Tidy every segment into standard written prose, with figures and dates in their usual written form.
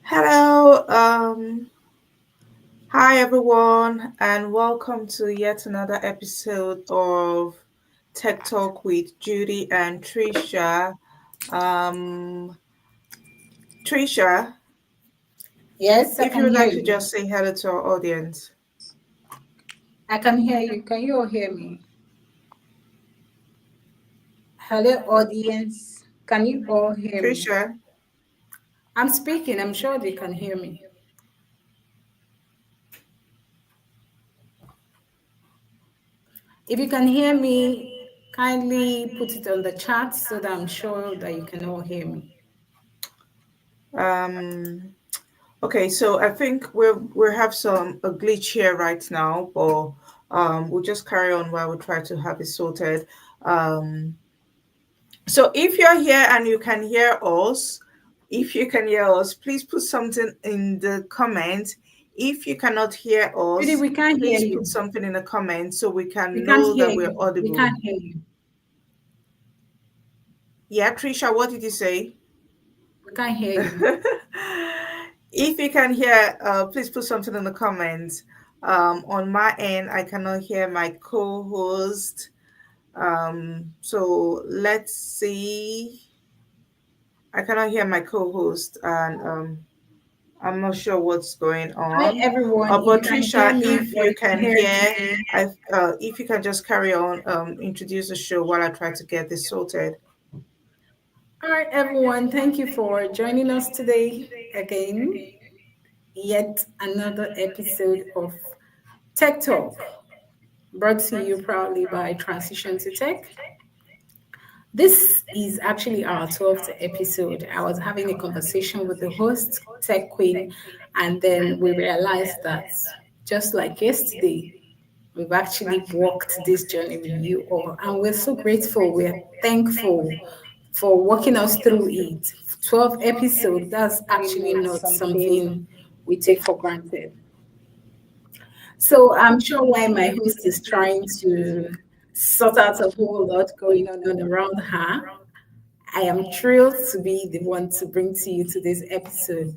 Hello, hi everyone, and welcome to yet another episode of Tech Talk with Judy and Tricia. Um, Tricia, Yes, I if you can would hear like to you. just say hello to our audience. I can hear you. Can you all hear me? Hello, audience. Can you all hear me? Tricia, I'm speaking. I'm sure they can hear me. If you can hear me, kindly put it on the chat so that I'm sure that you can all hear me. um, okay, so I think we have some a glitch here right now, but we'll just carry on while we try to have it sorted. Um, So if you're here and you can hear us, if you can hear us, please put something in the comments. If you cannot hear Judy, us, we can't hear please put you. something in the comments so we We can can't know hear that we're you. We audible. can't hear you. Yeah, Trisha, what did you say? We can't hear you. If you can hear, please put something in the comments. On my end, I cannot hear my co-host. So let's see. I cannot hear my co-host, and I'm not sure what's going Hi, on. everyone. If you But can hear Trisha, me if or you you can can hear hear, me, if you can just carry on, introduce the show while I try to get this sorted. all right, everyone. Thank you for joining us today again. Yet another episode of Tech Talk, brought to you proudly by Transition to Tech. This is actually our 12th episode. I was having a conversation with the host, Tech Queen, and then we realized that just like yesterday, we've actually walked this journey with you all. And we're so grateful. We're thankful for walking us through it. 12 episodes, that's actually not something we take for granted. So I'm sure while my host is trying to sort out a whole lot going on around her, I am thrilled to be the one to bring to you today's episode.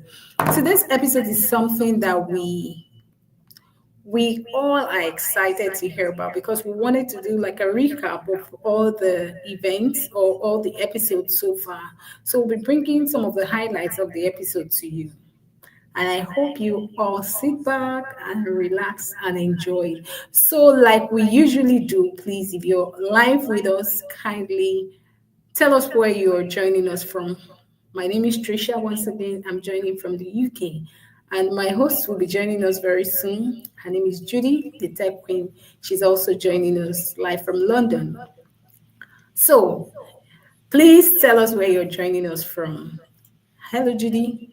Today's episode is something that we all are excited to hear about because we wanted to do like a recap of all the events or all the episodes so far. So we'll be bringing some of the highlights of the episode to you. And I hope you all sit back and relax and enjoy. So, like we usually do, please, if you're live with us, kindly tell us where you're joining us from. My name is Tricia. Once again, I'm joining from the UK. And my host will be joining us very soon. Her name is Judy, the tech queen. She's also joining us live from London. So, please tell us where you're joining us from. Hello, Judy.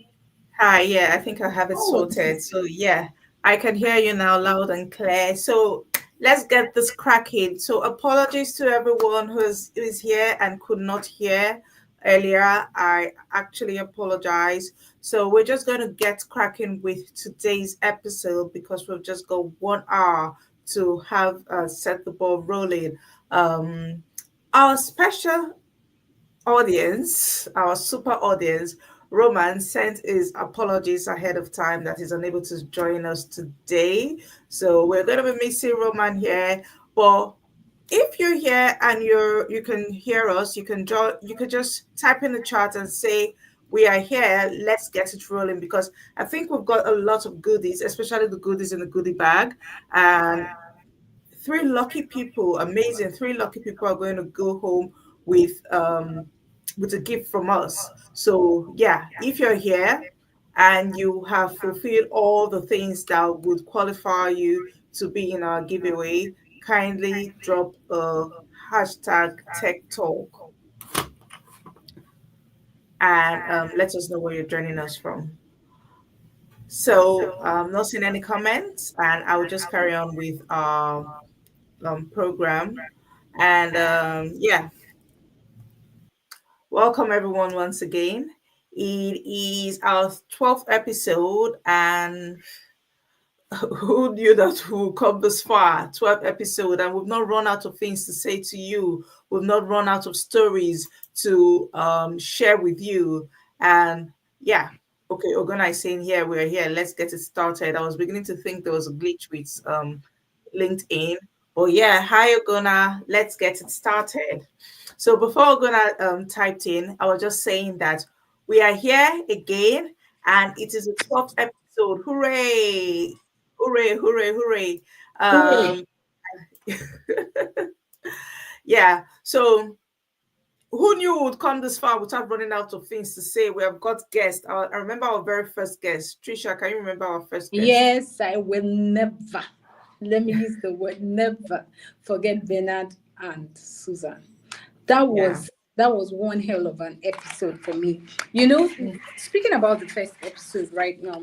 Hi, yeah, I think I have it Oh, sorted. So yeah, I can hear you now loud and clear. So let's get this cracking. So apologies to everyone who's here and could not hear earlier. I actually apologize. So we're just going to get cracking with today's episode because we've just got 1 hour to have set the ball rolling. Um, our special audience, our super audience, Roman sent his apologies ahead of time that he's unable to join us today. So we're going to be missing Roman here. But if you're here and you can hear us, you can just type in the chat and say we are here. Let's get it rolling because I think we've got a lot of goodies, especially the goodies in the goodie bag. And three lucky people, amazing, three lucky people are going to go home with a gift from us. So yeah, if you're here and you have fulfilled all the things that would qualify you to be in our giveaway, kindly drop a hashtag tech talk and let us know where you're joining us from. So not seeing any comments, and I will just carry on with our program. And yeah, welcome everyone once again. It is our 12th episode, and who knew that we'll come this far? 12th episode, and we've not run out of things to say to you. We've not run out of stories to share with you. And yeah. Okay, Ogona is saying here, we're here. Let's get it started. I was beginning to think there was a glitch with LinkedIn. But yeah, hi Ogona. Let's get it started. So before Ogona typed in, I was just saying that we are here again, and it is the 12th episode. Hooray! Hooray, hooray, hooray. Hooray. Um yeah, so who knew we would come this far without running out of things to say? We have got guests. I remember our very first guest. Trisha, can you remember our first guest? Yes, I will never, let me use the word never, forget Bernard and Susan. That Yeah. was that was one hell of an episode for me. You know, speaking about the first episode right now,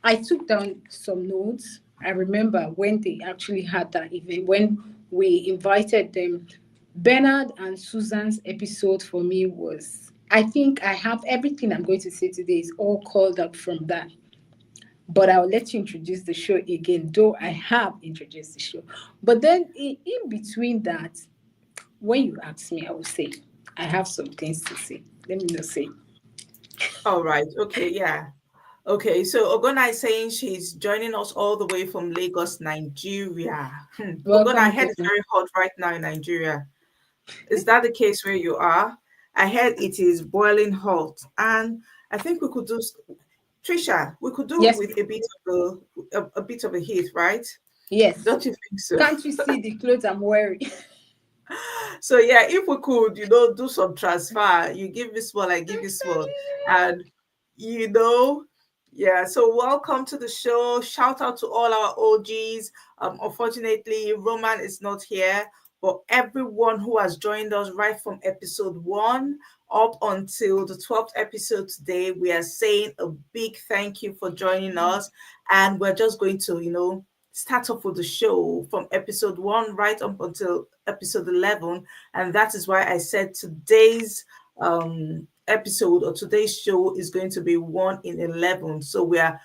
I took down some notes. I remember when they actually had that event, when we invited them. Bernard and Susan's episode for me was, I think I have everything I'm going to say today is all called up from that. But I'll let you introduce the show again, though I have introduced the show. But then in between that, when you ask me, I will say, I have some things to say. Let me not say. All right. Okay. Yeah. Okay. So Ogona is saying she's joining us all the way from Lagos, Nigeria. Ogona, I Welcome heard to it's very hot right now in Nigeria. Is that the case where you are? I heard it is boiling hot, and I think we could do, Trisha, we could do yes, with a bit of a bit of a heat, right? yes. Don't you think so? Can't you see the clothes I'm wearing? So yeah, if we could, do some transfer, you give me small, I give you small, and you know, yeah. So welcome to the show. Shout out to all our OGs. Unfortunately, Roman is not here, but everyone who has joined us right from episode one up until the 12th episode today, we are saying a big thank you for joining us, and we're just going to, start off with the show from episode one right up until episode 11. And that is why I said today's episode or today's show is going to be 1 in 11. So we are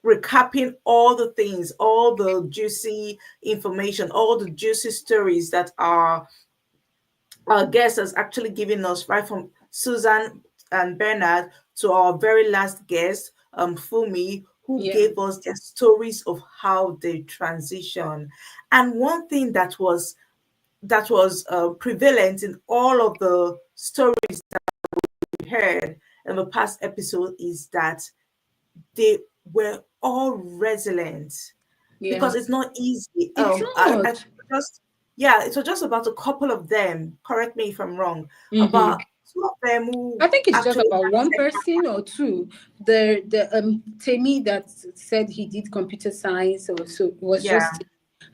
recapping all the things, all the juicy information, all the juicy stories that our guest has actually given us, right from Susan and Bernard to our very last guest, Fumi, who Yeah, gave us their stories of how they transition. And one thing that was prevalent in all of the stories we heard in the past episode is that they were all resilient, yeah. because it's not easy. It's I not. just Yeah, it was just about a couple of them. Correct me if I'm wrong. Mm-hmm. About two of them who I think it's just actually about had one setbacks. person or two. The Temi that said he did computer science, or so it was Yeah, just,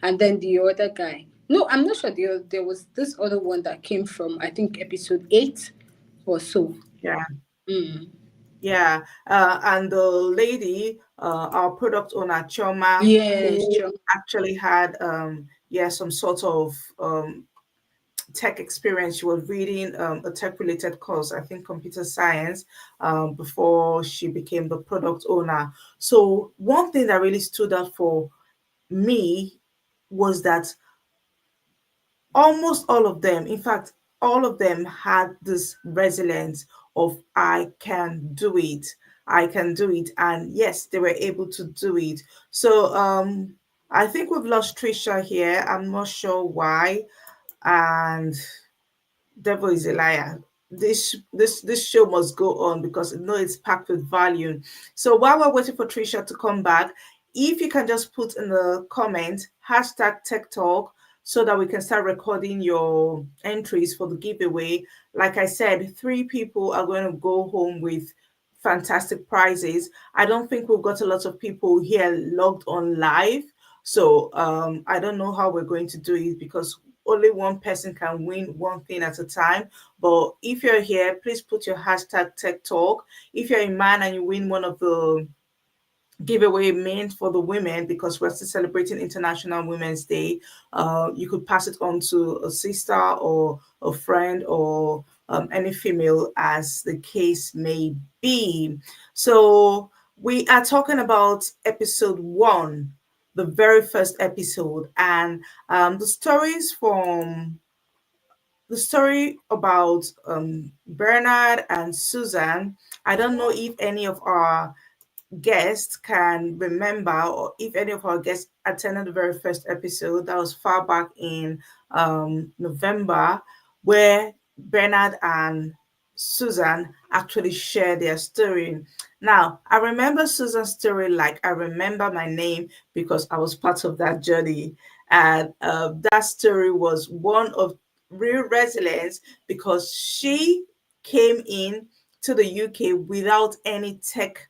and then the other guy. No, I'm not sure. There was this other one that came from, I think, episode 8 or so. yeah, Mm. yeah. And the lady, our product owner Choma, Yes, who sure. actually had yeah, some sort of tech experience. She was reading a tech related course, I think computer science, before she became the product owner. So one thing that really stood out for me was that almost all of them, in fact, all of them had this resilience of I can do it. I can do it. And yes, they were able to do it. So I think we've lost Trisha here. I'm not sure why. And devil is a liar. This show must go on because I know it's packed with value. So while we're waiting for Trisha to come back, if you can just put in the comment hashtag Tech Talk so that we can start recording your entries for the giveaway. Like I said, 3 people are going to go home with fantastic prizes. I don't think we've got a lot of people here logged on live. So I don't know how we're going to do it because only one person can win one thing at a time. But if you're here, please put your hashtag Tech Talk. If you're a man and you win one of the giveaway meant for the women, because we're still celebrating International Women's Day, you could pass it on to a sister or a friend or any female, as the case may be. So we are talking about episode 1, the very first episode, and the story about Bernard and Susan. I don't know if any of our guests can remember, or if any of our guests attended the very first episode, that was far back in November, where Bernard and Susan actually shared their story. Now, I remember Susan's story like I remember my name because I was part of that journey. And that story was one of real resilience because she came in to the UK without any tech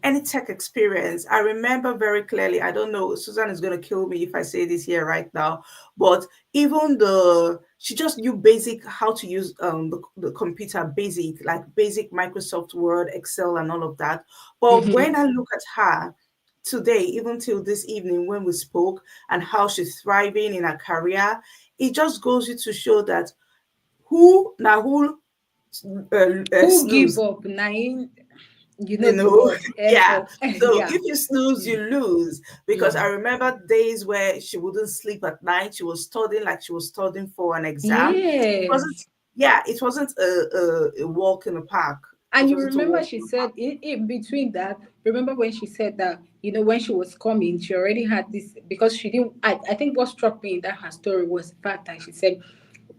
experience. I remember very clearly. I don't know, Susan is going to kill me if I say this here right now, but even she just knew basic how to use the computer, basic like basic Microsoft Word, Excel, and all of that. But when I Mm-hmm. look at her today, even till this evening when we spoke, and how she's thriving in her career, it just goes you to show that who Who give snooze, up? Nine, you know you the know. word. F Yeah, up. so Yeah. if you snooze you lose, because I Yeah. remember days where she wouldn't sleep at night. She was studying like she was studying for an exam. It wasn't, Yes. yeah, it wasn't a walk in the park. And It you wasn't a remember walk she in the said park. in between that, remember when she said that, when she was coming, she already had this because she didn't. I think what struck me in that her story was the fact that she said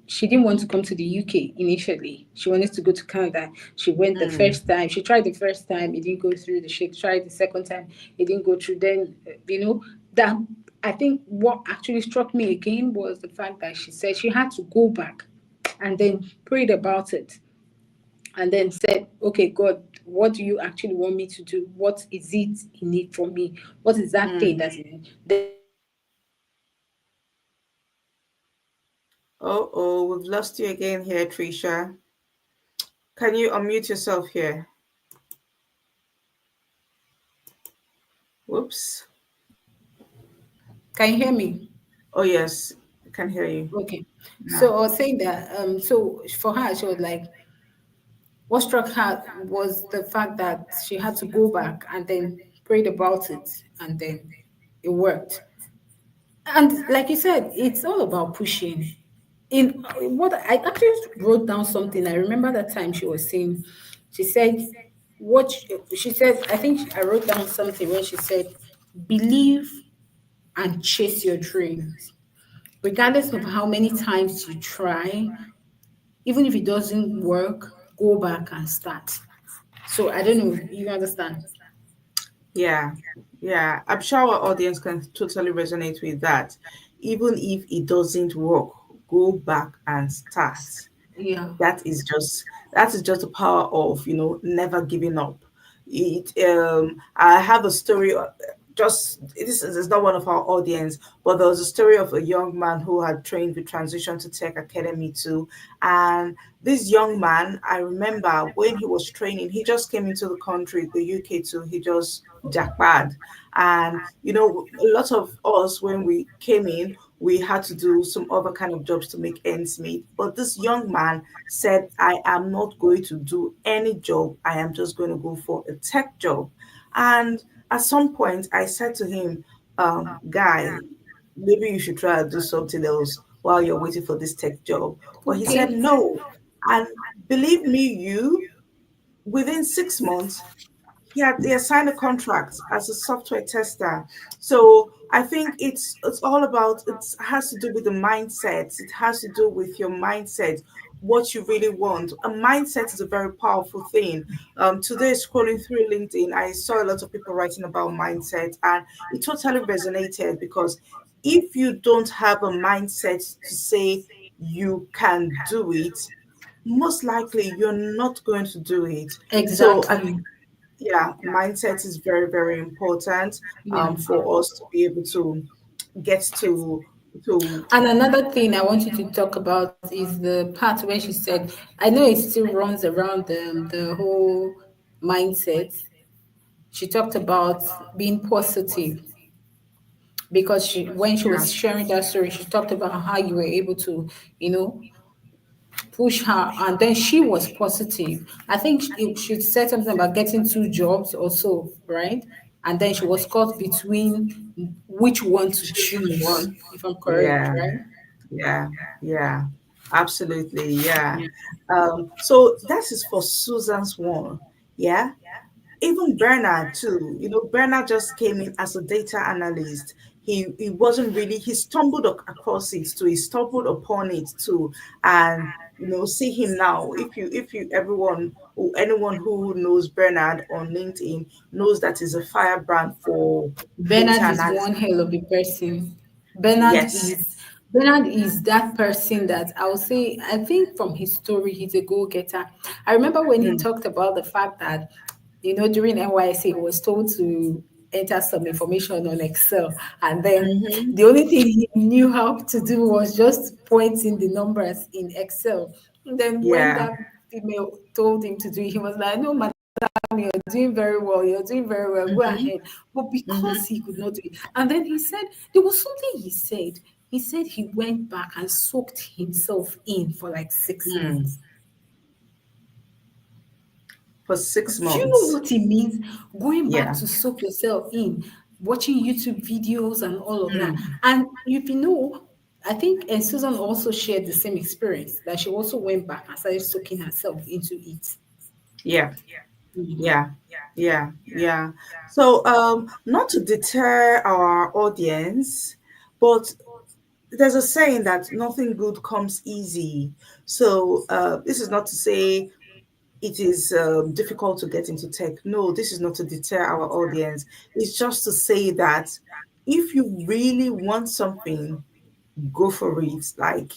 she didn't want to come to the UK initially. She wanted to go to Canada. She went the Mm, first time. She tried the first time, it didn't go through. She tried the second time, it didn't go through. Then, that I think what actually struck me again was the fact that she said she had to go back and then prayed about it and then said, okay, God, what do you actually want me to do? What is it in it for me? What is that thing mm. that's in it? Then Oh, we've lost you again here, Tricia. Can you unmute yourself here? Whoops. can you hear me? Oh yes, I can hear you Okay. now. So I was saying that so for her, she was like, what struck her was the fact that she had to go back and then prayed about it and then it worked. And like you said, it's all about pushing. In what I actually wrote down something. I remember that time she was saying, she said, she said, I think I wrote down something where she said, believe and chase your dreams. Regardless of how many times you try, even if it doesn't work, go back and start. So I don't know, you understand? Yeah, yeah. I'm sure our audience can totally resonate with that. Even if it doesn't work, go back and start. Yeah. That is just the power of never giving up. I have a story. Just this is not one of our audience, but there was a story of a young man who had trained with Transition to Tech Academy too. And this young man, I remember when he was training, he just came into the country, the UK too. He just jackpad, and a lot of us when we came in, we had to do some other kind of jobs to make ends meet. But this young man said, I am not going to do any job. I am just going to go for a tech job. And at some point, I said to him, Guy, maybe you should try to do something else while you're waiting for this tech job. But he said, Okay. no. And believe me, within 6 months, he had signed a contract as a software tester. So I think it's all about, it has to do with the mindset. It has to do with your mindset, what you really want. A mindset is a very powerful thing. Today, scrolling through LinkedIn, I saw a lot of people writing about mindset, and it totally resonated because if you don't have a mindset to say you can do it, most likely you're not going to do it. So I Exactly. yeah, mindset is very, very important Yeah. for us to be able to get to And another thing I want you to talk about is the part where she said, I know it still runs around the whole mindset. She talked about being positive because when she yeah, was sharing that story, she talked about how you were able to, you know, push her, and then she was positive. I think she said something about getting two jobs or so, right? And then she was caught between which one to choosing choose, one. if I'm correct, Yeah, right? yeah, yeah, absolutely, yeah. So that is for Susan's one. Yeah, even Bernard too. Bernard just came in as a data analyst. He wasn't really, he stumbled across it too. He stumbled upon it too. And see him now. If you everyone or anyone who knows Bernard on LinkedIn knows that he's a firebrand for data Bernard is analysis. one hell of a person. Bernard Yes. is Bernard is that person that I'll say, I think from his story, he's a go-getter. I remember when he Mm, talked about the fact that, during NYC, he was told to enter some information on Excel. And then mm-hmm. the only thing he knew how to do was just point in the numbers in Excel. And then when Yeah. that female told him to do it, he was like, no, you're doing very well, you're doing very well, go Mm-hmm. ahead. But Mm-hmm. because he could not do it, and then he said, there was something he said he went back and soaked himself in for like six Mm. months. For six Do you know months. what it means? Going back Yeah. to soak yourself in, watching YouTube videos and all of that. Mm. And if you know, I think and Susan also shared the same experience that she also went back and started soaking herself into it. Yeah. Yeah, yeah. So, not to deter our audience, but there's a saying that nothing good comes easy. So, this is not to say it is difficult to get into tech. No, this is not to deter our audience. It's just to say that if you really want something, go for it. Like,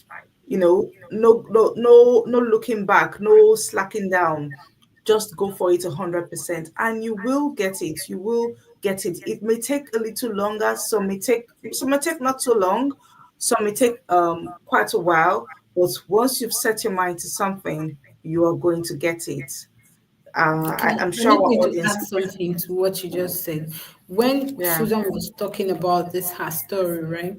no looking back, no slacking down. Just go for it 100%, and you will get it. You will get it. It may take a little longer. Some may take not so long. Some may take quite a while. But once you've set your mind to something, you are going to get it. I'm sure Permit our me to audience. add something to what you just said. When Yeah. Susan was talking about this her story, right?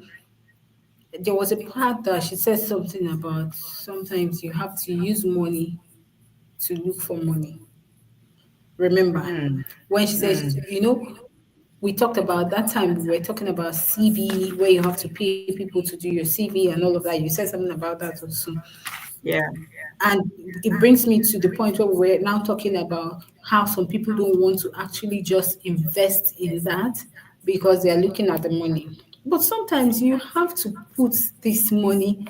There was a part that she said something about sometimes you have to use money to look for money. Remember Mm, when she says, mm, we talked about that time we were talking about CV where you have to pay people to do your CV and all of that. You said something about that also. yeah. And it brings me to the point where we're now talking about how some people don't want to actually just invest in that because they're looking at the money. But sometimes you have to put this money,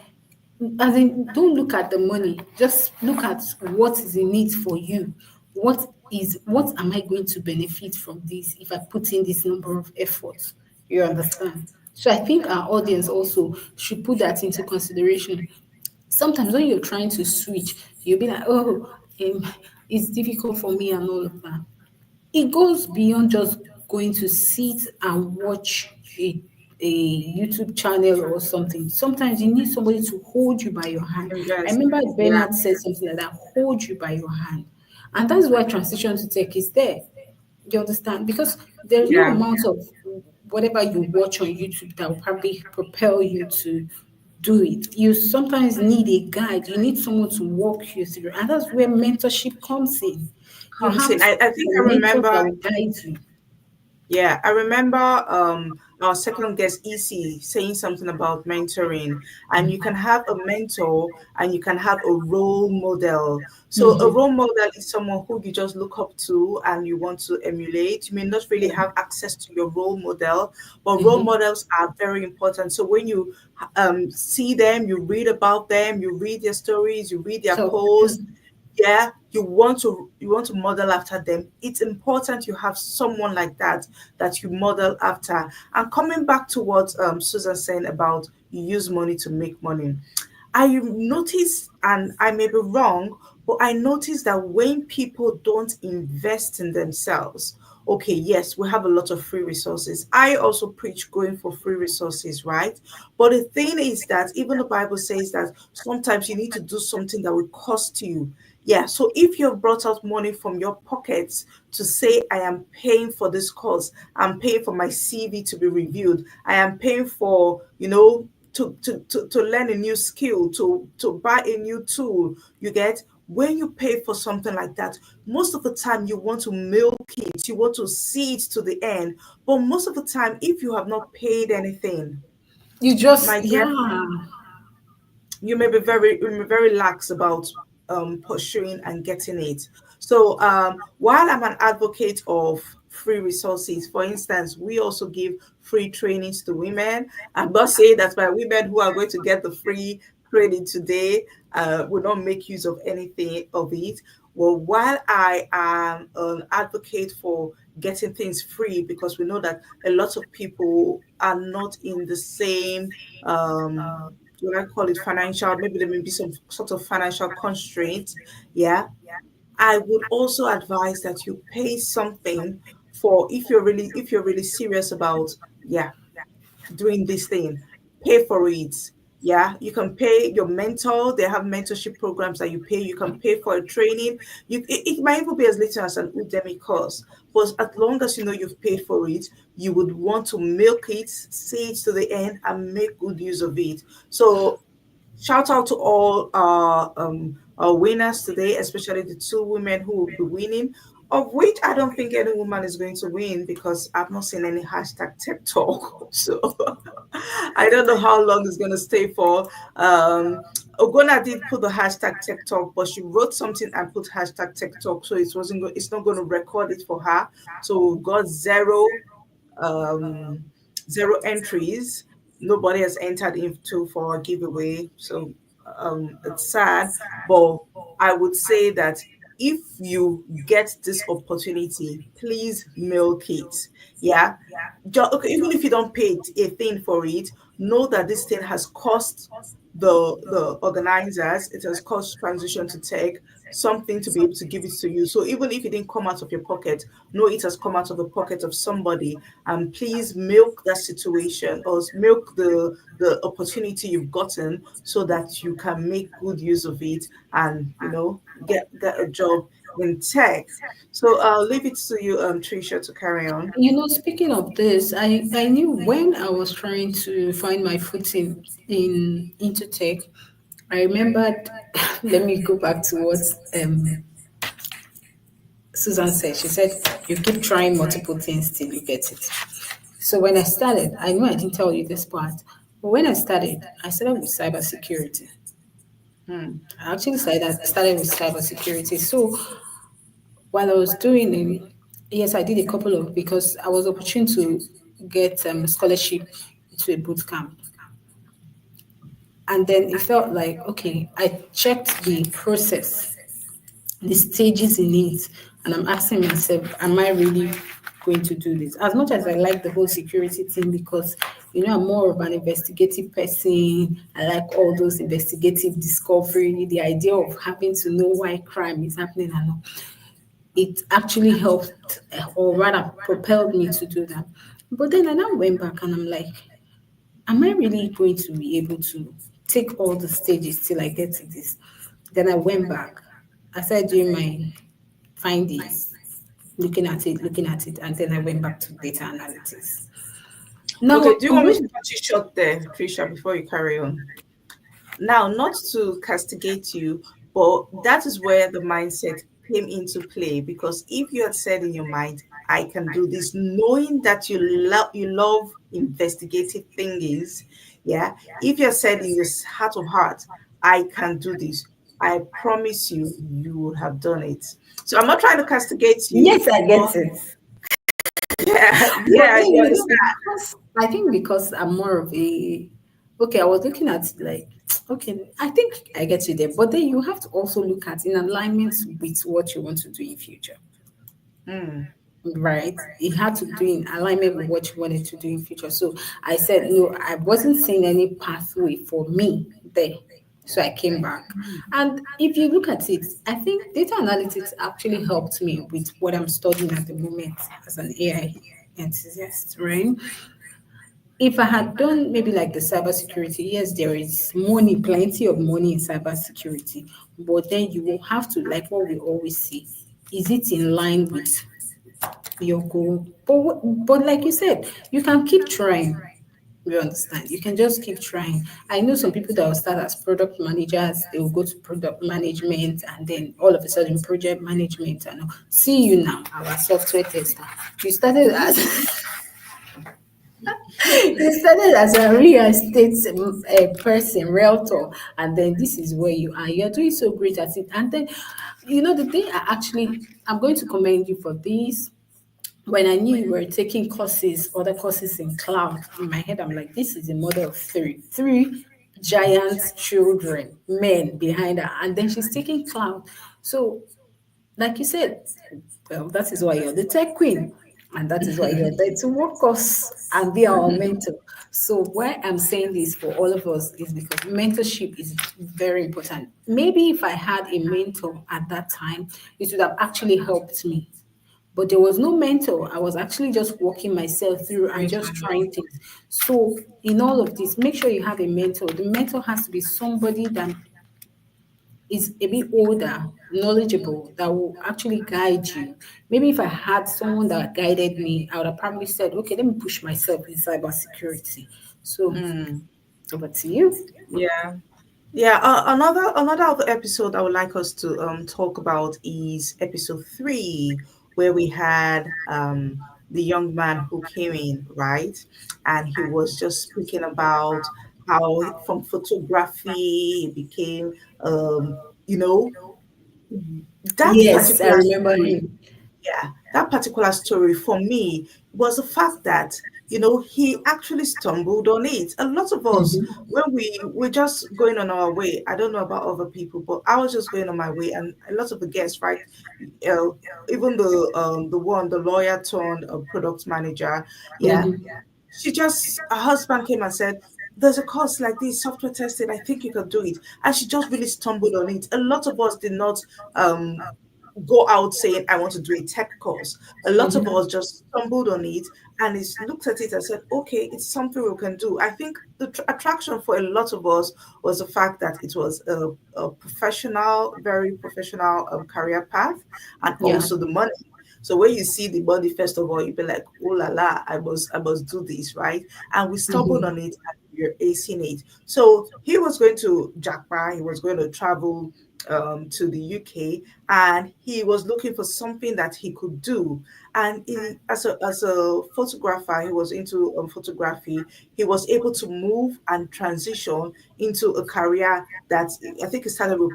as in, don't look at the money, just look at what is in it for you. What am I going to benefit from this if I put in this number of efforts? You understand? So I think our audience also should put that into consideration. Sometimes when you're trying to switch, you'll be like, oh, it's difficult for me and all of that. It goes beyond just going to sit and watch a YouTube channel or something. Sometimes you need somebody to hold you by your hand. I Invest. remember Yeah. Bernard said something like that, hold you by your hand. And that's why transition to tech is there. You understand? Because there's no Yeah. amount of whatever you watch on YouTube that will probably propel you to do it. You sometimes need a guide. You need someone to walk you through. And that's where mentorship comes in. You Comes have in. I think I some mentors remember. that will guide you. Yeah, I remember our second guest, EC, saying something about mentoring. And you can have a mentor and you can have a role model. So, a role model is someone who you just look up to and you want to emulate. You may not really have access to your role model, but role models are very important. So, when you see them, you read about them, you read their stories, you read their So posts, yeah, you want to model after them. It's important you have someone like that that you model after. And coming back to what Susan saying about you use money to make money, I noticed, and I may be wrong, but I noticed that when people don't invest in themselves, okay, yes, we have a lot of free resources. I also preach going for free resources, right? But the thing is that even the Bible says that sometimes you need to do something that will cost you. Yeah, so if you've brought out money from your pockets to say, I am paying for this course, I'm paying for my CV to be reviewed, I am paying for, to learn a new skill, to buy a new tool, you get, when you pay for something like that, most of the time you want to milk it, you want to see it to the end. But most of the time, if you have not paid anything, you just, my dear, yeah. you may be very lax about pursuing and getting it. So while I'm an advocate of free resources, for instance, we also give free trainings to women. I'm not saying that my women who are going to get the free training today will not make use of anything of it. Well, while I am an advocate for getting things free, because we know that a lot of people are not in the same do I call it financial? Maybe there may be some sort of financial constraint. Yeah, I would also advise that you pay something for if you're really serious about yeah doing this thing, pay for it. Yeah, you can pay your mentor. They have mentorship programs that you pay. You can pay for a training. It might even be as little as an Udemy course. But as long as you know you've paid for it, you would want to milk it, see it to the end, and make good use of it. So shout out to all our winners today, especially the two women who will be winning, of which I don't think any woman is going to win because I've not seen any hashtag tech talk. So I don't know how long it's going to stay for. Ogona did put the hashtag tech talk, but she wrote something and put hashtag tech talk, so it's not going to record it for her. So we've got um, zero entries. Nobody has entered into for a giveaway, so it's sad. But I would say that if you get this opportunity, please milk it. Yeah, okay, even if you don't pay a thing for it, know that this thing has cost the organizers, it has cost transition to tech something to be able to give it to you. So even if it didn't come out of your pocket, know it has come out of the pocket of somebody. And please milk that situation or milk the opportunity you've gotten so that you can make good use of it and get a job in tech. So I'll leave it to you, Tricia, to carry on. Speaking of this, I knew when I was trying to find my footing in into tech, I remembered. Let me go back to what Susan said. She said, "You keep trying multiple things till you get it." So when I started, I know I didn't tell you this part, but when I started with cybersecurity. Hmm. I actually started with cybersecurity. So while I was doing it, yes, I did a couple of because I was opportune to get scholarship to a boot camp. And then it felt like, okay, I checked the process, the stages in it, and I'm asking myself, am I really going to do this? As much as I like the whole security thing, because I'm more of an investigative person. I like all those investigative discovery, the idea of having to know why crime is happening and all. It actually helped, or rather propelled me to do that. But then I now went back and I'm like, am I really going to be able to take all the stages till I get to this? Then I went back. I started doing my findings, looking at it, and then I went back to data analytics. Okay, Now, do you want me to cut you short there, Tricia, before you carry on? Now, not to castigate you, but that is where the mindset came into play. Because if you had said in your mind, I can do this, knowing that you love investigative things, yeah. If you had said in your heart of heart, I can do this, I promise you, you would have done it. So I'm not trying to castigate you, yes, I but get it. yeah, But yeah, then, you understand. because I think because I'm more of a okay, I was looking at like okay, I think I get you there. But then you have to also look at in alignment with what you want to do in future. Hmm. Right, it had to do in alignment with what you wanted to do in future. So I said no, I wasn't seeing any pathway for me there, so I came back. And if you look at it, I think data analytics actually helped me with what I'm studying at the moment as an AI enthusiast, right? If I had done maybe like the cybersecurity, yes, there is money, plenty of money in cybersecurity, but then you will have to, like what we always say, is it in line with your goal? But like you said, you can keep trying. You understand? You can just keep trying. I know some people that will start as product managers, they will go to product management, and then all of a sudden project management. And all. See you now, our software tester. You started as You started as a real estate person, realtor, and then this is where you are. You're doing so great at it. And then, the thing I'm going to commend you for this. When I knew you were taking courses, other courses in cloud, in my head, I'm like, this is a mother of three giant children, men behind her, and then she's taking cloud. So, like you said, well, that is why you're the tech queen. And that is why you're there to work us and be our mentor. So why I'm saying this for all of us is because mentorship is very important. Maybe if I had a mentor at that time, it would have actually helped me. But there was no mentor. I was actually just walking myself through and Very just manual. trying things. So in all of this, make sure you have a mentor. The mentor has to be somebody that is a bit older, knowledgeable, that will actually guide you. Maybe if I had someone that guided me, I would have probably said, okay, let me push myself in cybersecurity. So Mm, over to you. yeah. Yeah, another other episode I would like us to talk about is episode 3, where we had the young man who came in, right? And he was just speaking about how from photography he became you know, that Yes, I particular remember story. him. Yeah, that particular story for me was the fact that he actually stumbled on it. A lot of us, Mhm. when we're just going on our way, I don't know about other people, but I was just going on my way, and a lot of the guests, right? Uh, Even the lawyer turned product manager, yeah, Mhm. her husband came and said, there's a course like this, software testing, I think you can do it. And she just really stumbled on it. A lot of us did not um go out saying, I want to do a tech course. A lot of Mhm. us just stumbled on it and it's looked at it and said, okay, it's something we can do. I think the attraction for a lot of us was the fact that it was a professional, very professional career path, and Yeah. also the money. So when you see the body, first of all, you'll be like, oh la la, I must do this, right? And we stumbled Mhm. on it and we're acing it. So he was going to Japan, he was going to travel to the UK, and he was looking for something that he could do. And as a photographer, he was into photography. He was able to move and transition into a career that I think he started with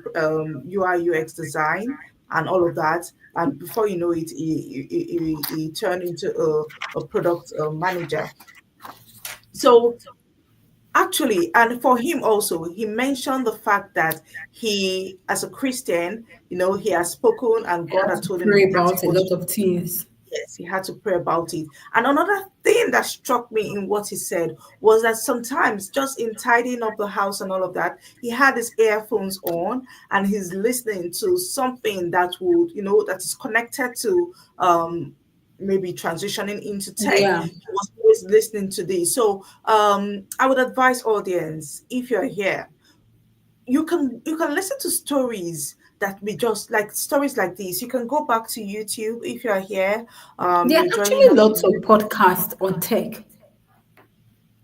UI UX design and all of that. And before you know it, he turned into a product manager. So actually, and for him also, he mentioned the fact that he, as a Christian, he has spoken and I God have had to told him pray he had to about a go to. lot of things. Yes, he had to pray about it. And another thing that struck me in what he said was that sometimes, just in tidying up the house and all of that, he had his earphones on and he's listening to something that would, that is connected to maybe transitioning into tech. Yeah. He was always listening to this. So I would advise audience, if you're here, you can listen to stories that we just like stories like this. You can go back to YouTube if you're here. There are You're joining actually us lots on of podcasts on tech.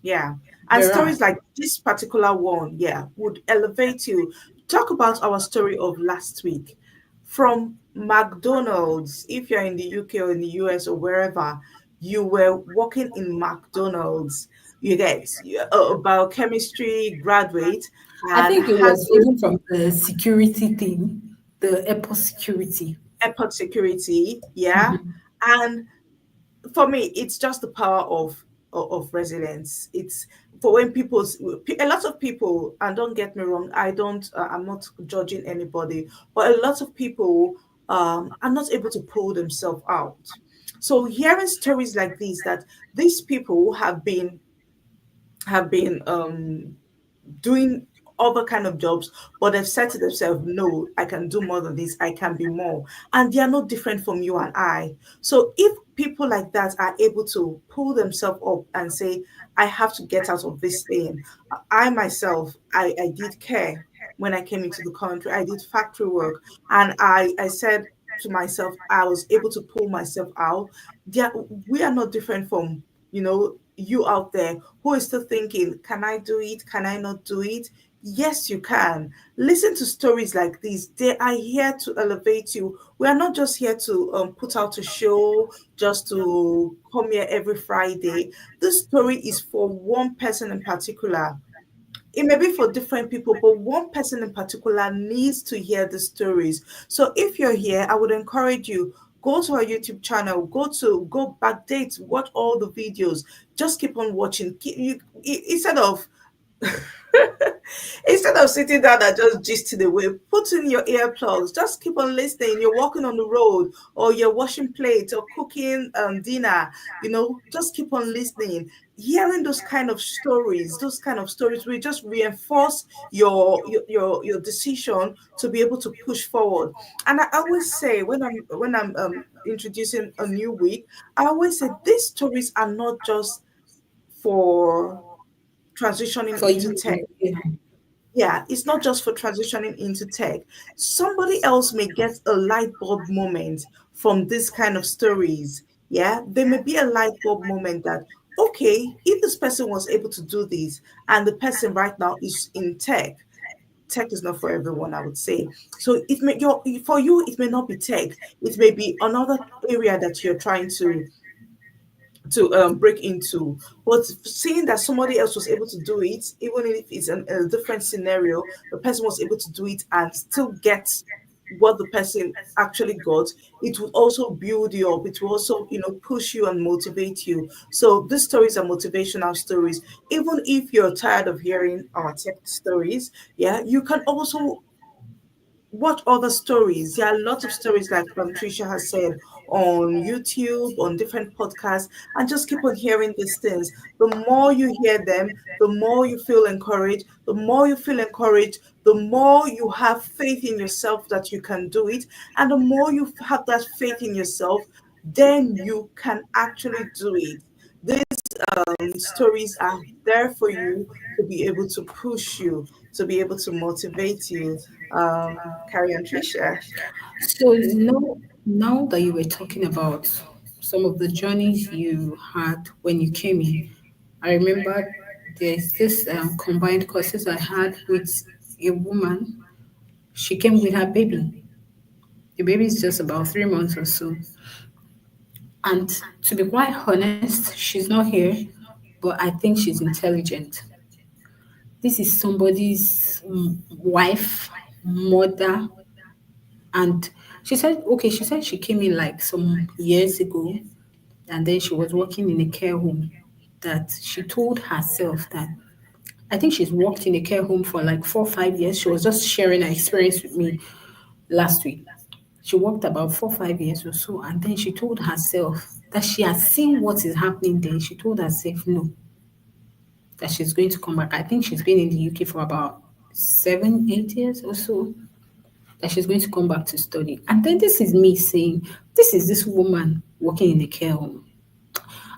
yeah. And There are. stories like this particular one, yeah, would elevate you. Talk about our story of last week. From McDonald's, if you're in the UK or in the US or wherever, you were working in McDonald's. You get a biochemistry graduate I and think it had was to even from the security thing, the airport security. airport security, yeah. Mhm. And for me, it's just the power of resilience. It's for when a lot of people, and don't get me wrong, I'm not judging anybody, but a lot of people are not able to pull themselves out. So hearing stories like this, that these people have been doing other kind of jobs, but they've said to themselves, no, I can do more than this, I can be more. And they are not different from you and I. So if people like that are able to pull themselves up and say, I have to get out of this thing. I myself, I did care when I came into the country. I did factory work, and I said to myself, I was able to pull myself out. We are not different from you out there who is still thinking, can I do it? Can I not do it? Yes, you can. Listen to stories like this. They are here to elevate you. We are not just here to put out a show, just to come here every Friday. This story is for one person in particular. It may be for different people, but one person in particular needs to hear the stories. So if you're here, I would encourage you, go to our YouTube channel, go backdate, watch all the videos. Just keep on watching. Instead of instead of sitting down and just gisting away, put in your earplugs. Just keep on listening. You're walking on the road, or you're washing plates, or cooking dinner. Just keep on listening. Hearing those kind of stories will just reinforce your decision to be able to push forward. And I always say, when I'm introducing a new week, I always say these stories are not just for transitioning For into you. tech. Yeah. Yeah, it's not just for transitioning into tech. Somebody else may get a light bulb moment from this kind of stories. Yeah, there may be a light bulb moment that, okay, if this person was able to do this and the person right now is in tech, tech is not for everyone, I would say. So for you, it may not be tech. It may be another area that you're trying to break into. But seeing that somebody else was able to do it, even if it's a different scenario, the person was able to do it and still get what the person actually got, it would also build you up. It will also, push you and motivate you. So these stories are motivational stories. Even if you're tired of hearing our tech stories, yeah, you can also what other stories? There are lots of stories, like Tricia has said, on YouTube, on different podcasts, and just keep on hearing these things. The more you hear them, the more you feel encouraged. The more you feel encouraged, the more you have faith in yourself that you can do it. And the more you have that faith in yourself, then you can actually do it. These stories are there for you to be able to push you, to be able to motivate you. Carry on, Tricia. So now that you were talking about some of the journeys you had when you came in, I remember there's this combined courses I had with a woman. She came with her baby. The baby is just about 3 months or so. And to be quite honest, she's not here, but I think she's intelligent. This is somebody's wife, mother, and she said she came in like some years ago, and then she was working in a care home. That she told herself that I think she's worked in a care home for like 4 or 5 years. She was just sharing her experience with me last week. She worked about 4 or 5 years or so, and then she told herself that she has seen what is happening there. She told herself no, that she's going to come back. I think she's been in the UK for about 7, 8 years or so, that she's going to come back to study. And then this is me saying, this is this woman working in a care home.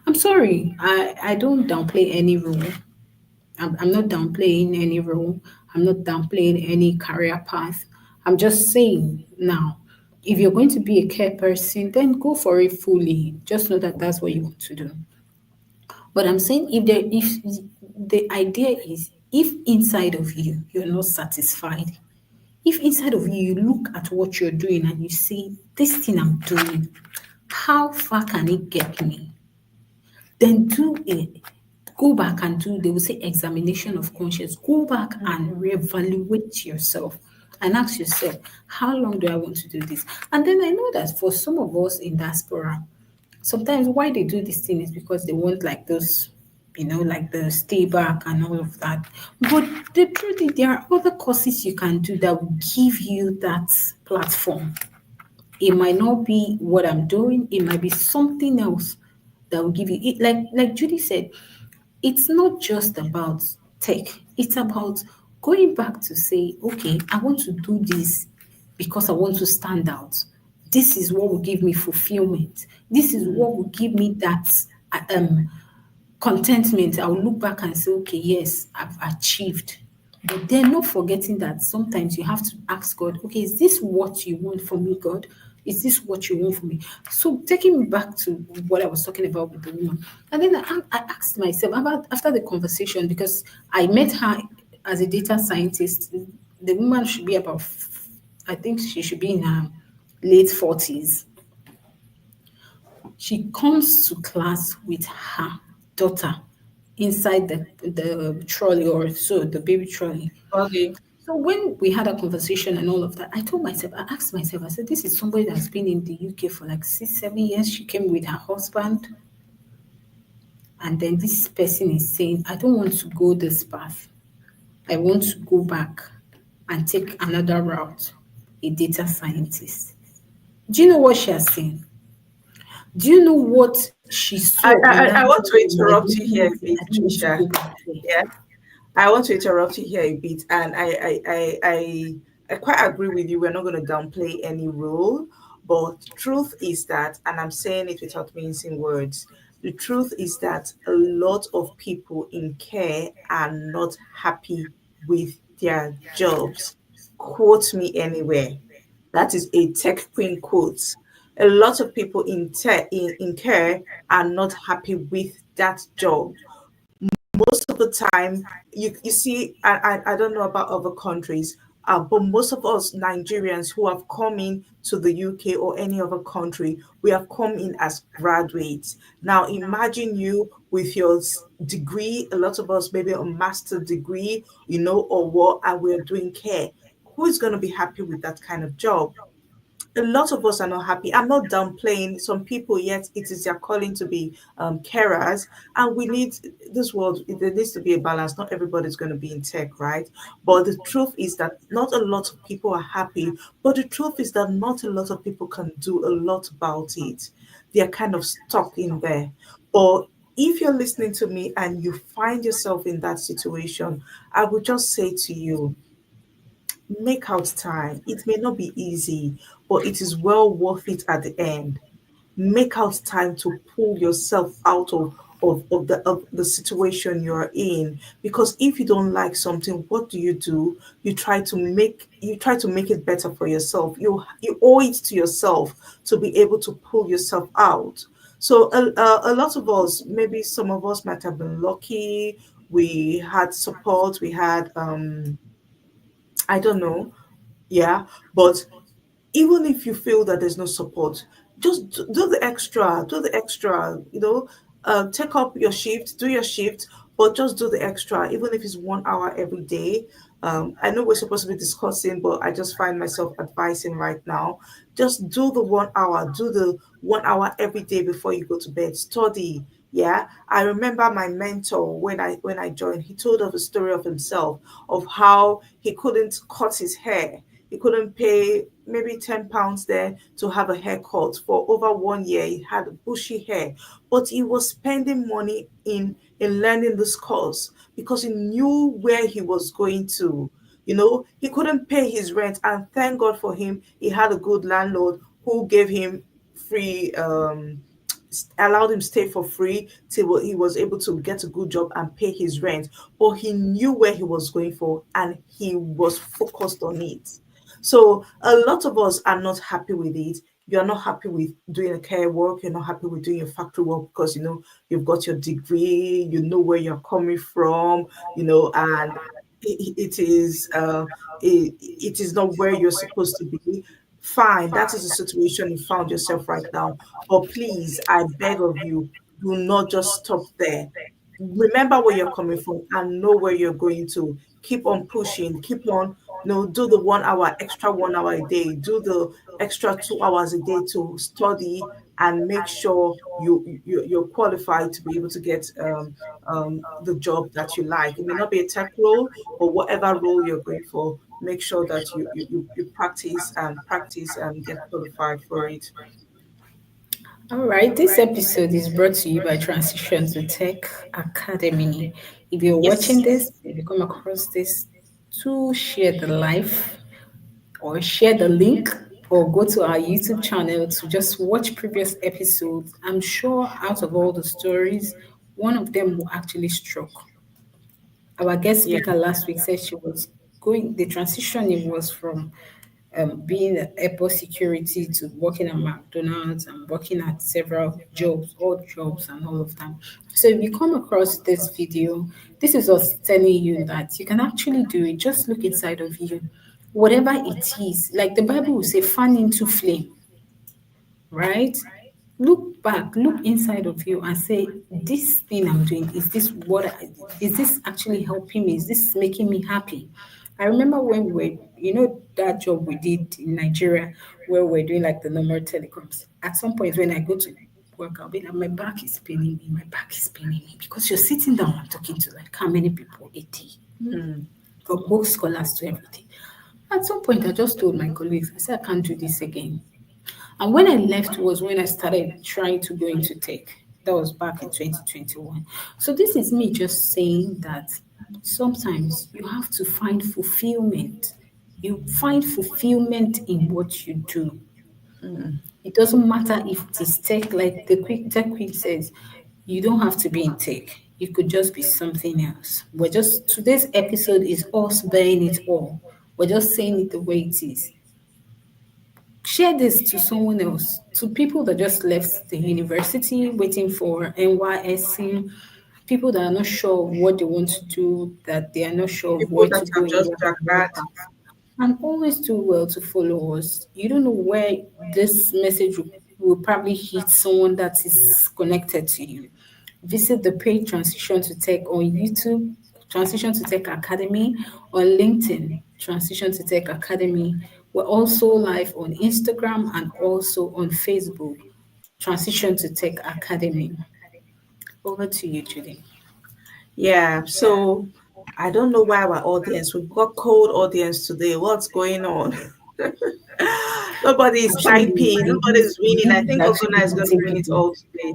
I'm sorry, I don't downplay any role. I'm not downplaying any role. I'm not downplaying any career path. I'm just saying now, if you're going to be a care person, then go for it fully. Just know that that's what you want to do. But I'm saying if the idea is if inside of you you're not satisfied, if inside of you you look at what you're doing and you say, this thing I'm doing, how far can it get me? Then do it. Go back and do, they will say examination of conscience. Go back and reevaluate yourself and ask yourself, how long do I want to do this? And then I know that for some of us in diaspora, sometimes why they do this thing is because they want like those, like the stay back and all of that. But the truth is, there are other courses you can do that will give you that platform. It might not be what I'm doing, it might be something else that will give you it. Like Judy said, it's not just about tech, it's about going back to say, okay, I want to do this because I want to stand out. This is what will give me fulfillment. This is what will give me that um contentment. I'll look back and say, okay, yes, I've achieved. But then not forgetting that sometimes you have to ask God, okay, is this what you want from me, God? Is this what you want from me? So taking me back to what I was talking about with the woman. And then I asked myself about after the conversation, because I met her as a data scientist, the woman should be about, I think she should be in her late 40s. She comes to class with her daughter inside the trolley, or so the baby trolley. Okay. So when we had a conversation and all of that, I told myself, I asked myself, I said, this is somebody that's been in the UK for like 6, 7 years. She came with her husband. And then this person is saying, I don't want to go this path. I want to go back and take another route, a data scientist. Do you know what she has seen? Do you know what she I, saw in I, that I want to video that interrupt made you here her a say, bit, I don't want to Trisha. go back there? Yeah. I want to interrupt you here a bit, and I quite agree with you. We're not going to downplay any role, but truth is that, and I'm saying it without mincing words, the truth is that a lot of people in care are not happy with their jobs. Quote me anywhere. That is a tech queen quote. A lot of people in care are not happy with that job. Most of the time, you see, I don't know about other countries, but most of us Nigerians who have come in to the UK or any other country, we have come in as graduates. Now imagine you with your degree, a lot of us maybe a master degree, or what, and we're doing care. Who is going to be happy with that kind of job? A lot of us are not happy. I'm not downplaying some people, yet it is their calling to be carers. And we need this world, there needs to be a balance. Not everybody's going to be in tech, right? But the truth is that not a lot of people are happy. But the truth is that not a lot of people can do a lot about it. They're kind of stuck in there. Or if you're listening to me and you find yourself in that situation, I would just say to you, make out time. It may not be easy, but it is well worth it at the end. Make out time to pull yourself out of the situation you're in. Because if you don't like something, what do? You try to make it better for yourself. You owe it to yourself to be able to pull yourself out. So a lot of us, maybe some of us might have been lucky. We had support. We had I don't know, yeah, but even if you feel that there's no support, just do the extra, take up your shift, do your shift, but just do the extra, even if it's 1 hour every day. I know we're supposed to be discussing, but I just find myself advising right now. Just do the 1 hour, do the 1 hour every day before you go to bed. Study. Yeah, I remember my mentor when I joined. He told of a story of himself of how he couldn't cut his hair. He couldn't pay maybe £10 there to have a haircut for over 1 year. He had bushy hair, but he was spending money in learning this course because he knew where he was going to. He couldn't pay his rent, and thank God for him, he had a good landlord who gave him free allowed him stay for free till he was able to get a good job and pay his rent. But he knew where he was going for and he was focused on it. So a lot of us are not happy with it. You're not happy with doing a care work. You're not happy with doing your factory work because you've got your degree. You know where you're coming from. And it is not where you're supposed to be. Fine, that is the situation you found yourself right now. But please, I beg of you, do not just stop there. Remember where you're coming from and know where you're going to. Keep on pushing, keep on, do the 1 hour, extra 1 hour a day, do the extra 2 hours a day to study and make sure you're qualified to be able to get the job that you like. It may not be a tech role, but whatever role you're going for, make sure that you practice and get qualified for it. All right, this episode is brought to you by Transition to Tech Academy. If you're watching Yes. this, if you come across this, to share the live or share the link or go to our YouTube channel to just watch previous episodes. I'm sure out of all the stories, one of them will actually struck. Our guest Yeah. speaker last week said she was going, the transitioning was from being an airport security to working at McDonald's and working at several jobs, odd jobs, and all of that. So if you come across this video, this is us telling you that you can actually do it. Just look inside of you. Whatever it is, like the Bible will say, fan into flame, right? Look back, look inside of you and say, this thing I'm doing, is this actually helping me? Is this making me happy? I remember when that job we did in Nigeria where we're doing like the normal telecoms. At some point when I go to work, I'll be like, my back is paining me, my back is paining me because you're sitting down and talking to like how many people? 80. Mm. From both scholars to everything. At some point, I just told my colleagues, I said, I can't do this again. And when I left was when I started trying to go into tech. That was back in 2021. So this is me just saying that sometimes you have to find fulfillment. You find fulfillment in what you do. Mm. It doesn't matter if it is tech, like the quick tech queen says, you don't have to be in tech. It could just be something else. We're just today's episode is us bearing it all. We're just saying it the way it is. Share this to someone else, to people that just left the university waiting for NYSC, people that are not sure of what they want to do, that they are not sure of People where that to go have in just their career jagaad. path. And always do well to follow us. You don't know where this message will probably hit someone that is connected to you. Visit the page Transition to Tech on YouTube, Transition to Tech Academy, on LinkedIn, Transition to Tech Academy. We're also live on Instagram and also on Facebook, Transition to Tech Academy. Over to you, Judy. Yeah, so I don't know why our audience, we've got cold audience today. What's going on? Nobody is Actually, typing, the nobody is heat winning. I is think actually Ogona is going to hitting win it people. all today.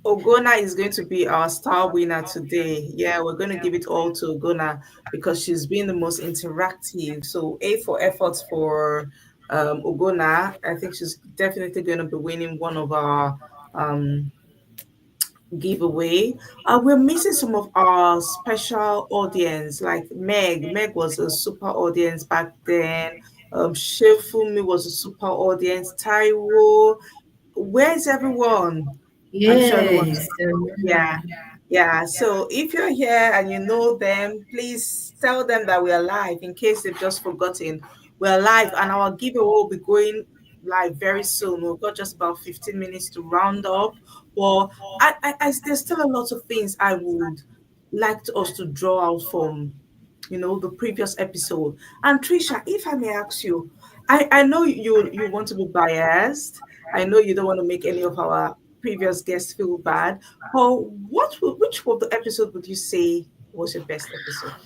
Ogona is going to be our star winner today. Yeah, we're going to give it all to Ogona because she's been the most interactive. So A for effort for Ogona. I think she's definitely going to be winning one of our um, giveaway. We're missing some of our special audience, like Meg. Meg was a super audience back then. Shefumi was a super audience. Taiwo, where's everyone? I'm sure everyone's Yes, I yeah. remember. Yeah. So if you're here and you know them, please tell them that we are live in case they've just forgotten. We're live and our giveaway will be going live very soon. We've got just about 15 minutes to round up. Well, there's still a lot of things I would like us to draw out from, the previous episode. And Trisha, if I may ask you, I know you want to be biased. I know you don't want to make any of our previous guests feel bad. But which of the episode would you say was your best episode?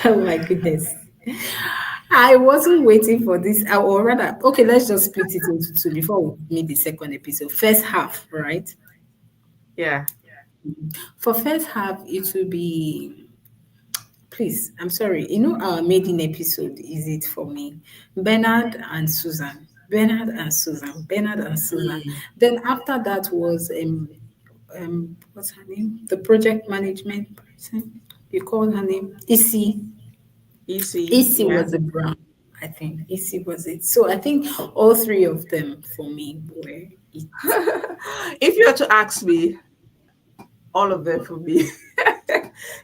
Oh my goodness. I wasn't waiting for this. Or rather, okay, let's just split it into two before we meet the second episode. First half, right? Yeah. For first half, it will be, please, I'm sorry. Our maiden episode is it for me? Bernard and Susan. Bernard and Susan. Bernard and Susan. Mm. Then after that was what's her name? The project management person. You call her name? Issy. Easy. Issy Yeah. was a brown. I think Issy was it. So I think all three of them for me were it. If you were to ask me, all of them for me,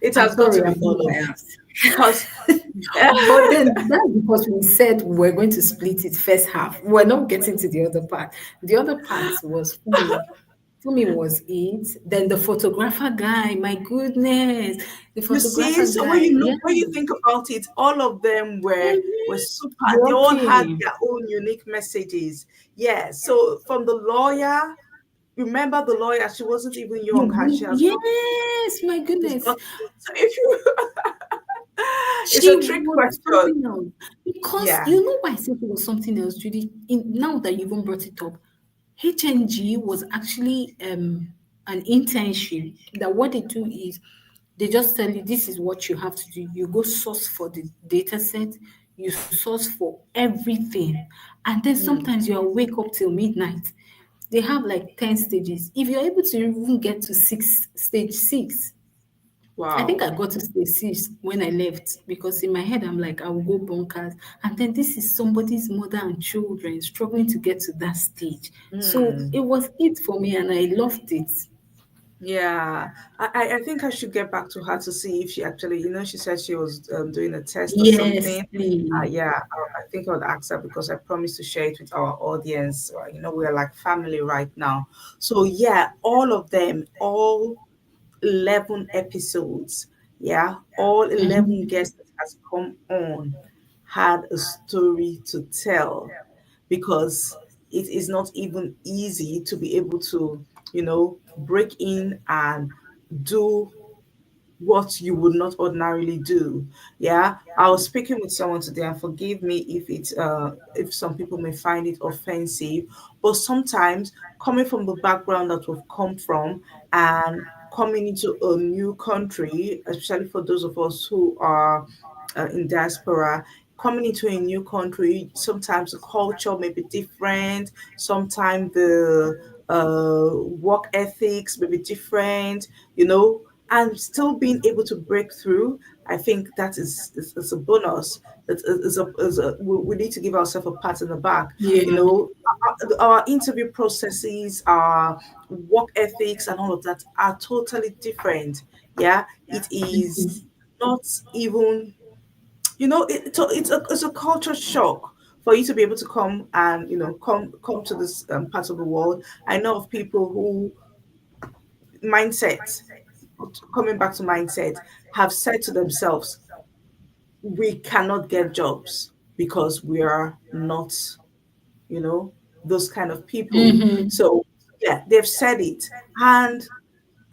it I'm has got to sorry, be I'm all not of biased. because But then that's because we said we're going to split it first half. We're not getting to the other part. The other part was Fumi. Fumi was it. Then the photographer guy, my goodness. The you see, photographer so when guy, you look, yeah. when you think about it, all of them were Mhm. super. They They all all had came. their own unique messages. Yeah. So from the lawyer, remember the lawyer? She wasn't even young, and she has got Yes, my she's goodness. got. So if you, it's She a trick was question. something else. Because Yeah. you know why I said it was something else, Judy? Now that you even brought it up, HNG was actually an internship that what they do is they just tell you this is what you have to do. You go source for the data set, you source for everything. And then Mm. sometimes you awake up till midnight. They have like 10 stages. If you're able to even get to stage six, I think Wow. I got to say six when I left because in my head I'm like, I will go bonkers. And then this is somebody's mother and children struggling to get to that stage. So Hmm. it was it for me and I loved it. Yeah, I think I should get back to her to see if she actually, she said she was doing a test or Yes, something. please. Yeah, I think I would ask her because I promised to share it with our audience. We're like family right now. So, yeah, all of them, all 11 episodes, yeah, all 11 Mhm. guests that has come on had a story to tell because it is not even easy to be able to, break in and do what you would not ordinarily do. Yeah, I was speaking with someone today, and forgive me if some people may find it offensive, but sometimes coming from the background that we've come from and coming into a new country, especially for those of us who are in diaspora, coming into a new country, sometimes the culture may be different, sometimes the work ethics may be different, and still being able to break through. I think that is a bonus. We need to give ourselves a pat on the back. Yeah. Our interview processes, our work ethics, and all of that are totally different. Yeah, it is not even, it's a culture shock for you to be able to come and come to this part of the world. I know of people who mindset coming back to mindset have said to themselves, we cannot get jobs because we are not, you know those kind of people. Mm-hmm. So yeah, they've said it. And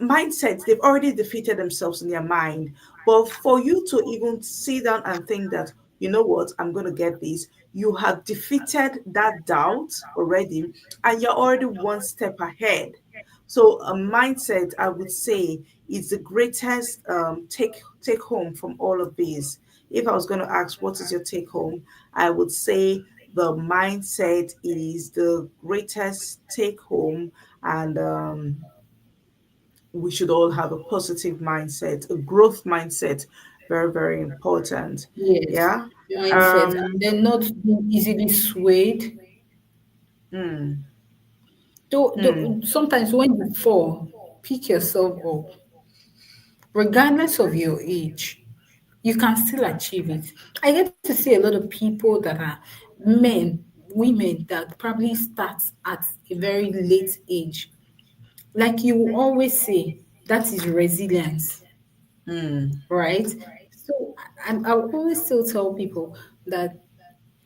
mindset, they've already defeated themselves in their mind. But for you to even sit down and think that, you know what, I'm going to get this, you have defeated that doubt already, and you're already one step ahead. So a mindset, I would say, is the greatest take home from all of these. If I was going to ask, what is your take home? I would say the mindset is the greatest take home, and we should all have a positive mindset, a growth mindset. Very, very important. Yes. Yeah. Mindset. And Um, then not being easily swayed. hmm, Though hmm, sometimes when you fall, pick yourself up, regardless of your age. You can still achieve it. I get to see a lot of people that are men, women that probably start at a very late age. Like you will always say, that is resilience, hmm. right? So I will always still tell people that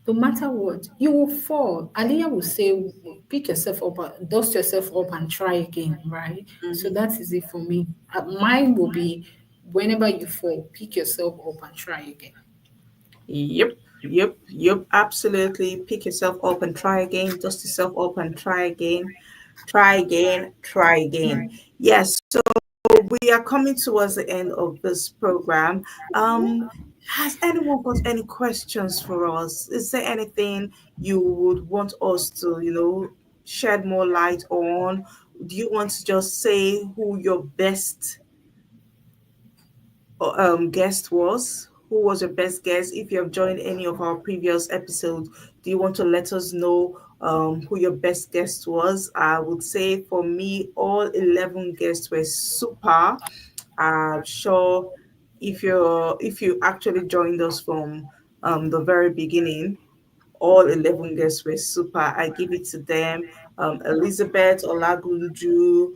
no matter what, you will fall. Aliyah will say, pick yourself up, dust yourself up, and try again, right? So Hmm. that is it for me. Mine will be whenever you fall, pick yourself up and try again. Yep, absolutely. Pick yourself up and try again. Dust yourself up and try again. Try again, try again. Yes, so we are coming towards the end of this program. Has anyone got any questions for us? Is there anything you would want us to, shed more light on? Do you want to just say who your best guest was? Who was your best guest? If you have joined any of our previous episodes, do you want to let us know who your best guest was? I would say for me, all 11 guests were super. I'm sure if you actually joined us from the very beginning, all 11 guests were super. I give it to them. Elizabeth Olagunju,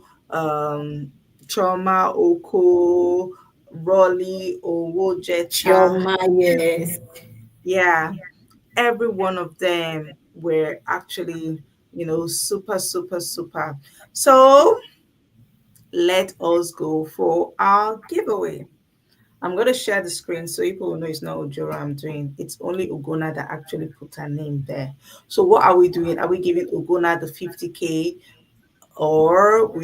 Choma Oko, Rolly Owojeta. Chioma, yes. Yeah, every one of them were actually, super, super, super. So let us go for our giveaway. I'm going to share the screen so people will know it's not Ojora I'm doing. It's only Ogona that actually put her name there. So what are we doing? Are we giving Ogona the 50K, or um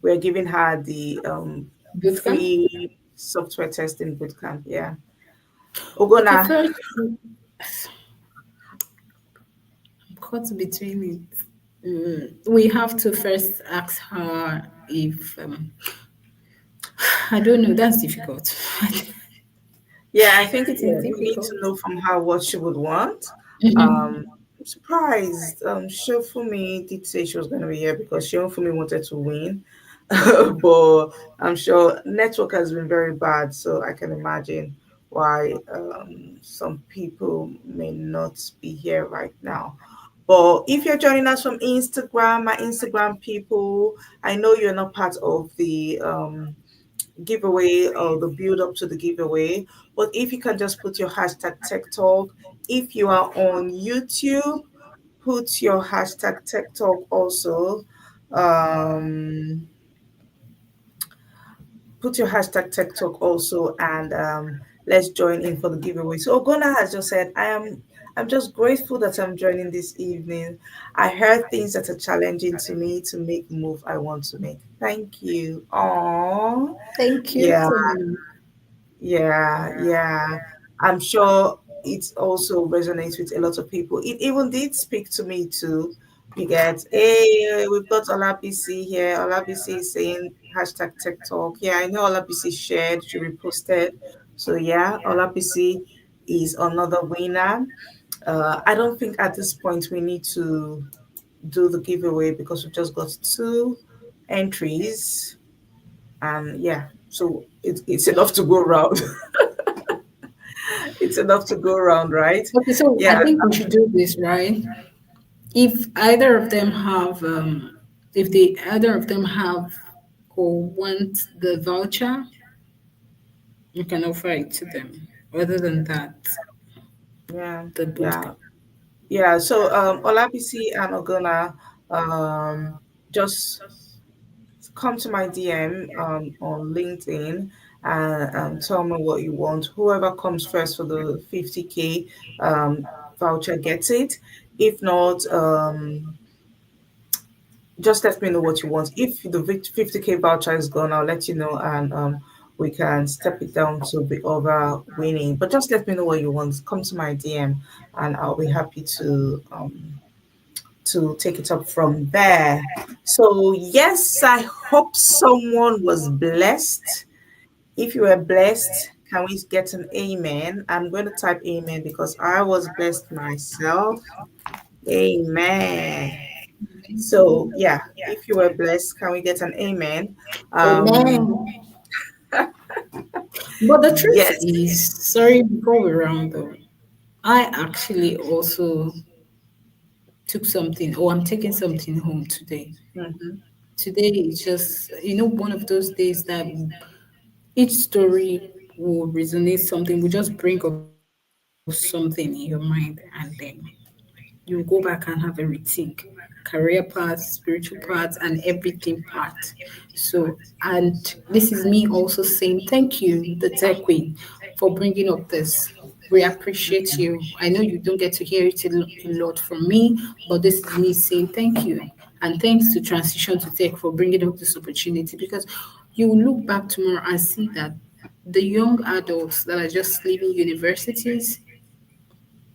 we're giving her the Bootcamp. free software testing bootcamp? Yeah. Okay, Ogona, first, I'm caught between it. We have to first ask her if I don't know. That's difficult. Yeah, I think It is we need to difficult. know from her what she would want. Mhm. I'm surprised. Shofumi did say she was going to be here because Shofumi wanted to win, but I'm sure network has been very bad, so I can imagine why some people may not be here right now. But if you're joining us from Instagram, my Instagram people, I know you're not part of the giveaway or the build up to the giveaway. But if you can just put your hashtag Tech Talk, if you are on YouTube, put your hashtag Tech Talk also. Um, Put your hashtag Tech Talk also, and let's join in for the giveaway. So Ogona has just said, I'm just grateful that I'm joining this evening. I heard things that are challenging to me to make the move I want to make. Thank you. Aww. Thank you Yeah. too. Yeah, yeah. I'm sure it also resonates with a lot of people. It even did speak to me too. You get, hey, we've got Olabisi here. Olabisi is saying hashtag Tech Talk. Yeah, I know Olabisi shared, she reposted. So yeah, Olabisi is another winner. I don't think at this point we need to do the giveaway because we've just got two entries. And yeah, so it's enough to go around. It's enough to go around, right? Okay, so I Yeah, think we should do this, right? If either of them have, if they either of them have or want the voucher, you can offer it to them. Other than that, yeah, the boot yeah, camp. yeah. So Olabisi and Ogona, just come to my DM on LinkedIn and tell me what you want. Whoever comes first for the 50K voucher gets it. If not, just let me know what you want. If the 50K voucher is gone, I'll let you know, and we can step it down to the other winning. But just let me know what you want. Come to my DM, and I'll be happy to take it up from there. So yes, I hope someone was blessed. If you were blessed, can we get an amen? I'm going to type amen because I was blessed myself. Amen. So yeah, if you were blessed, can we get an amen? Um, Amen. But the truth yes. is, sorry, before we round up, I actually also took something, or I'm taking something home today. Mhm. Today is just, one of those days that each story will resonate something, will just bring up something in your mind, and then you go back and have a rethink. Career part, spiritual part, and everything part. So, and this is me also saying thank you, the Tech Queen, for bringing up this. We appreciate you. I know you don't get to hear it a lot from me, but this is me saying thank you. And thanks to Transition to Tech for bringing up this opportunity, because you will look back tomorrow and see that the young adults that are just leaving universities,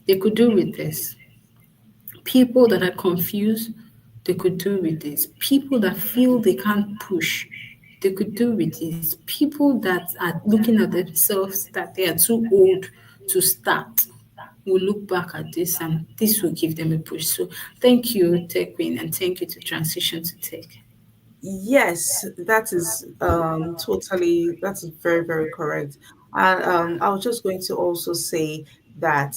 they could do with this. People that are confused, they could do with this. People that feel they can't push, they could do with this. People that are looking at themselves that they are too old to start will look back at this, and this will give them a push. So thank you, Tech Queen, and thank you to Transition to Tech. Yes, that is totally, that's very, very correct. And I was just going to also say that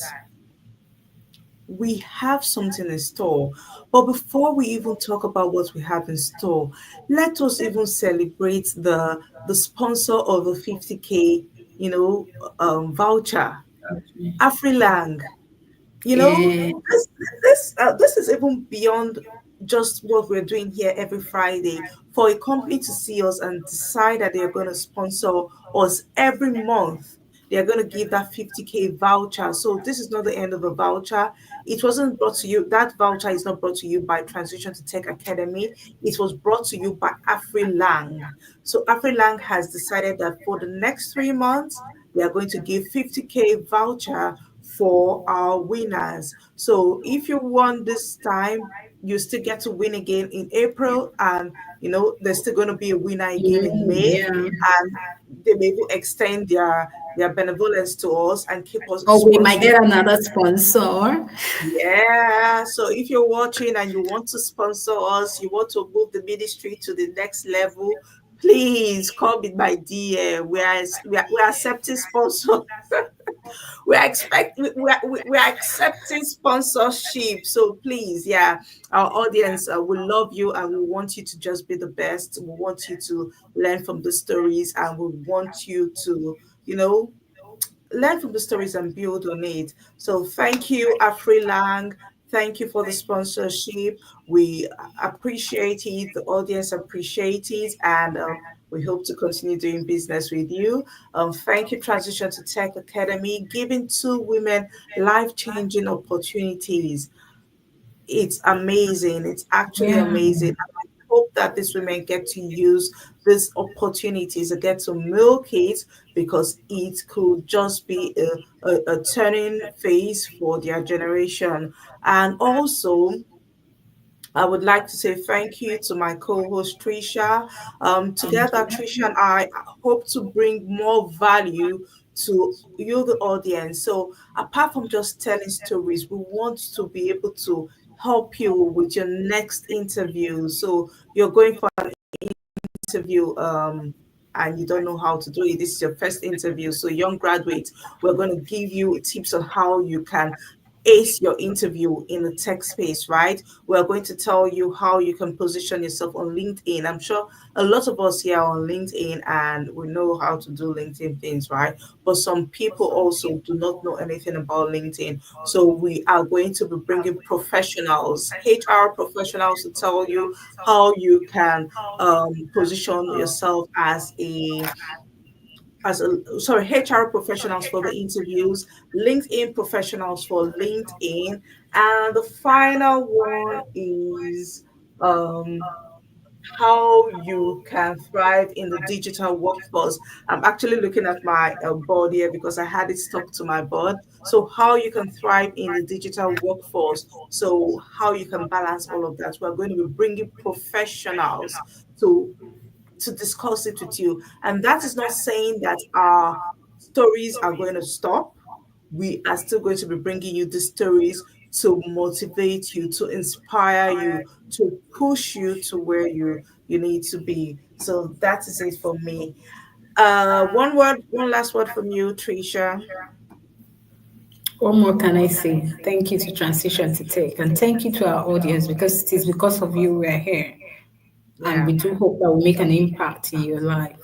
we have something in store. But before we even talk about what we have in store, let us even celebrate the sponsor of the 50K, you know, voucher, Afrilang. You know, Yeah. this is even beyond just what we're doing here every Friday. For a company to see us and decide that they're going to sponsor us every month, they're going to give that 50K voucher. So this is not the end of the voucher. It wasn't brought to you. That voucher is not brought to you by Transition to Tech Academy. It was brought to you by AfriLang. So AfriLang has decided that for the next 3 months, they are going to give 50K voucher for our winners. So if you won this time, you still get to win again in April, and there's still going to be a winner again in May, Yeah. and they may even extend their benevolence to us and keep us Or we might sponsoring. get another sponsor. Yeah, so if you're watching and you want to sponsor us, you want to move the ministry to the next level, please come in my DM. We are accepting sponsor. We are accepting sponsorship. So please, yeah, our audience will love you, and we want you to just be the best. We want you to learn from the stories, and we want you to, you know, learn from the stories and build on it. So thank you, Afri Lang. Thank you for the sponsorship. We appreciate it. The audience appreciate it, and we hope to continue doing business with you. Thank you, Transition to Tech Academy, giving two women life-changing opportunities. It's amazing. It's actually Yeah. amazing. I hope that these women get to use these opportunities and get to milk it, because it could just be a turning phase for their generation. And also, I would like to say thank you to my co-host Tricia. Thank Together, you. Tricia and I hope to bring more value to you, the audience. So, apart from just telling stories, we want to be able to help you with your next interview. So, you're going for interview, and you don't know how to do it. This is your first interview. So, young graduates, we're going to give you tips on how you can ace your interview in the tech space, right? We're going to tell you how you can position yourself on LinkedIn. I'm sure a lot of us here are on LinkedIn and we know how to do LinkedIn things, right? But some people also do not know anything about LinkedIn. So we are going to be bringing professionals, HR professionals, to tell you how you can position yourself as a sorry, HR professionals for the interviews, LinkedIn professionals for LinkedIn, and the final one is um, how you can thrive in the digital workforce. I'm actually looking at my board here because I had it stuck to my board. So, how you can thrive in the digital workforce. So, how you can balance all of that. We're going to be bringing professionals to discuss it with you. And that is not saying that our stories are going to stop. We are still going to be bringing you the stories to motivate you, to inspire you, to push you to where you need to be. So that is it for me. One last word from you, Tricia. What more can I say? Thank you to Transition to Tech, and thank you to our audience, because it is because of you we are here. And Yeah. we do hope that will make an impact in your life.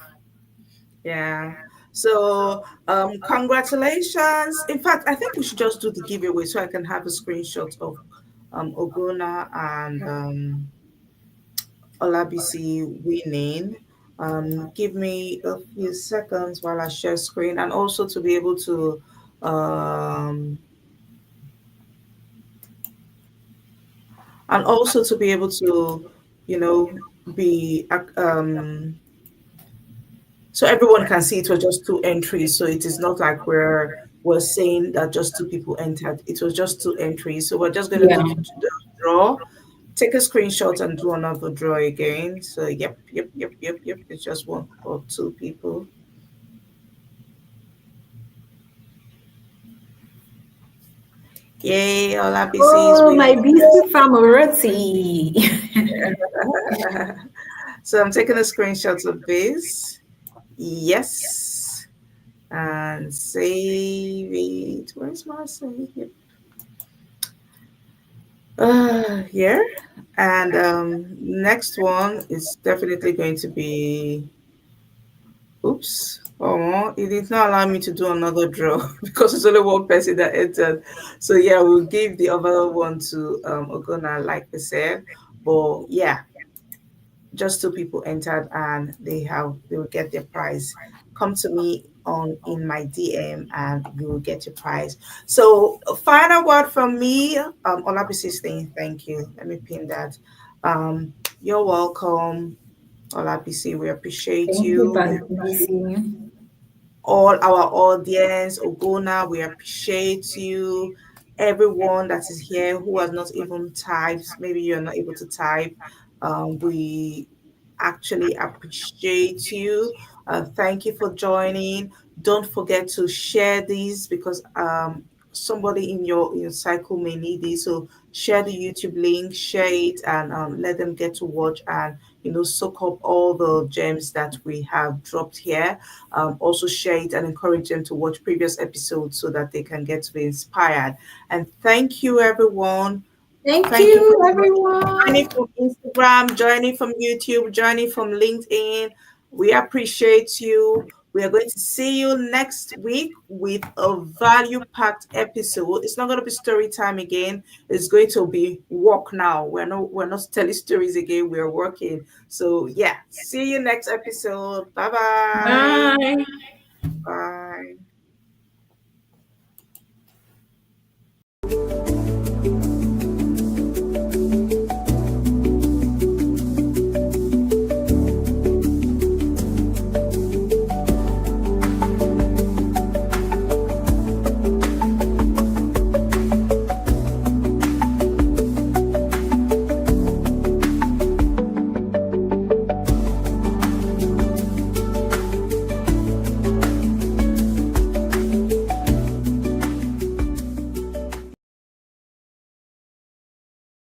Yeah. So, congratulations. In fact, I think we should just do the giveaway so I can have a screenshot of Oguna and Olabisi winning. Give me a few seconds while I share screen, and also to be able to um, you know, be so everyone can see it was just two entries. So it is not like we're saying that just two people entered. It was just two entries. So we're just going to Yeah. do the draw, take a screenshot and do another draw again. So yep. It's just one or two people. Yay, Olabisi is Oh, my winning. busy famorati. So I'm taking a screenshot of this. Yes. And save it. Where's my save? Yep. Here. And next one is definitely going to be, oops. Oh, it did not allow me to do another draw because it's only one person that entered. So yeah, we'll give the other one to Ogona, like I said. But yeah, just two people entered and they will get their prize. Come to me on in my DM and you will get your prize. So final word from me, Olabisi is saying thank you. Let me pin that. You're welcome, Olabisi. We appreciate Thank you, you. We Pastor appreciate BC. all our audience. Ogona, we appreciate you. Everyone that is here who has not even typed, maybe you're not able to type. We actually appreciate you. Thank you for joining. Don't forget to share these because somebody in your cycle may need it. So share the YouTube link, share it, and let them get to watch and soak up all the gems that we have dropped here. Also share it and encourage them to watch previous episodes so that they can get to be inspired. And thank you, everyone. Thank Thank you you, for joining everyone. from Instagram, joining from YouTube, joining from LinkedIn. We appreciate you. We are going to see you next week with a value packed episode. It's not going to be story time again. It's going to be work now. We're not telling stories again. We're working. So yeah, see you next episode. Bye bye. Bye. Bye.